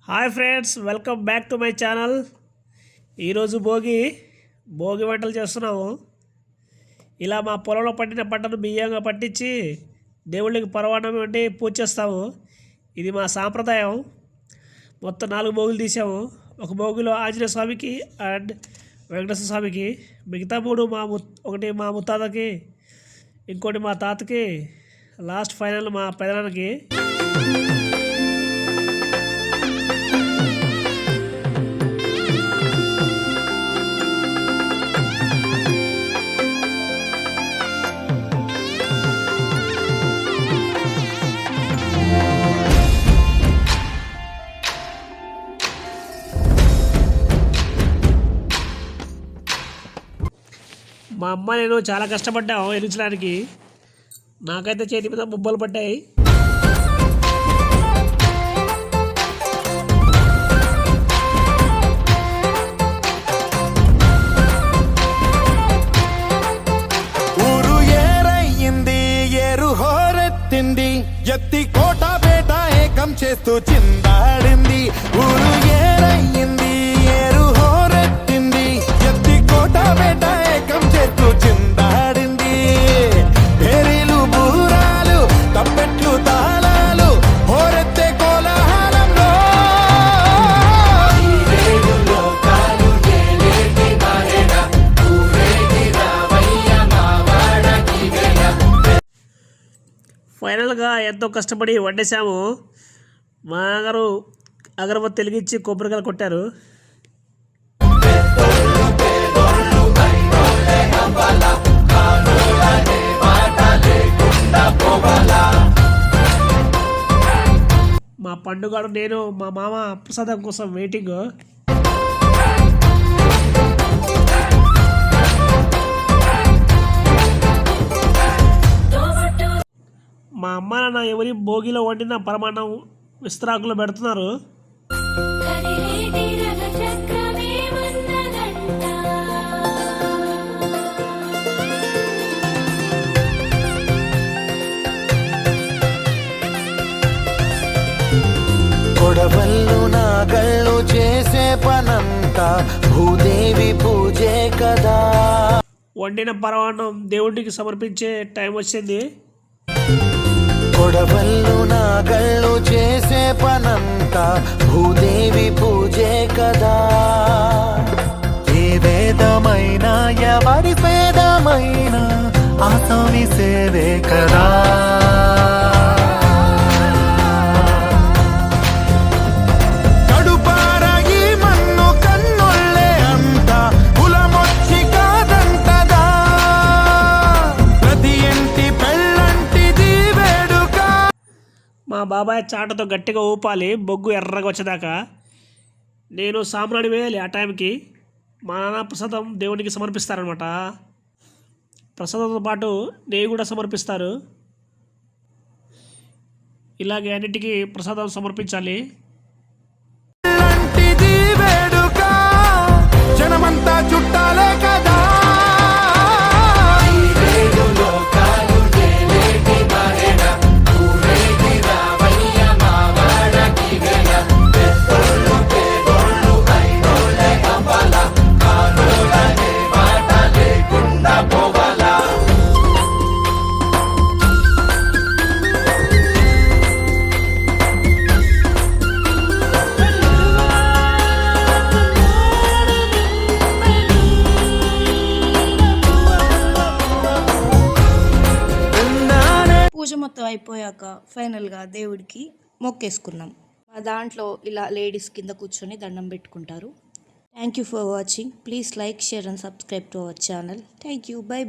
Hi friends, welcome back to my channel. ఈరోజు భోగి వంటలు చేస్తున్నాము. ఇలా మా పొలంలో పండిన పంటను బియ్యంగా పట్టించి దేవుళ్ళకి పరవాన్నం వండి పూజ చేస్తాము. ఇది మా సాంప్రదాయం. మొత్తం 4 భోగులు తీసాము. ఒక భోగిలో ఆంజనేయ స్వామికి అండ్ వెంకటేశ్వర స్వామికి, మిగతా 3 ఒకటి మా ముత్తాతకి, ఇంకోటి మా తాతకి, లాస్ట్ ఫైనల్ మా పెదనాన్నకి. మా అమ్మ నేను చాలా కష్టపడ్డాము ఎరించడానికి. నాకైతే చేతి మీద బొబ్బలు పడ్డాయి. ఊరు ఏరయ్యింది, ఏరు హోరెత్తింది, ఎత్తి కోట బేట ఏకం చేస్తూ చిందాడింది. ఊరు ఏరయ్యింది, ఏరు హోరెత్తింది, ఎత్తి కోట బేట ఏకం చేస్తూ చిందాడింది. పేరీలు బూరాలు తప్పెట్లు తాళాలు హోరెత్తే కోలాహలంలో ఫైనల్గా ఎంతో కష్టపడి వండేసాము. మా గారు అగరబత్తి వెలిగించి కొబ్బరికాయలు కొట్టారు. మా పండుగ నేను మా మామ ప్రసాదం కోసం వెయిటింగ్. మా అమ్మ నాన్న ఎవరి భోగిలో వండిన పరమాన్నం విస్తరాకులు పెడుతున్నారు. కొడవళ్ళు నాగళ్ళు చేసే పనంతా భూదేవి పూజే కదా. వండిన పరమాన్నం దేవుడికి సమర్పించే టైం వచ్చింది. కొడవళ్ళు నాగళ్ళు చేసే పనంతా భూదేవి పూజే కదా. ఏ వేదమైనా ఎవరి వేదమైనా ఆసామి సేవే కదా. మా బాబాయ్ చాటతో గట్టిగా ఊపాలి బొగ్గు ఎర్రగా వచ్చేదాకా. నేను సాంబ్రాణి వేయాలి ఆ టైంకి. మా నాన్న ప్రసాదం దేవునికి సమర్పిస్తారనమాట. ప్రసాదంతో పాటు నెయ్యి కూడా సమర్పిస్తారు. ఇలాగే అన్నిటికీ ప్రసాదం సమర్పించాలి. జనమంతా చుట్టాలే కదా. పూజ మొత్తం అయిపోయాక ఫైనల్గా దేవుడికి మొక్కేసుకున్నాం. మా దాంట్లో ఇలా లేడీస్ కింద కూర్చొని దండం పెట్టుకుంటారు. Thank you for watching. Please like, share and subscribe to our channel. Thank you. By.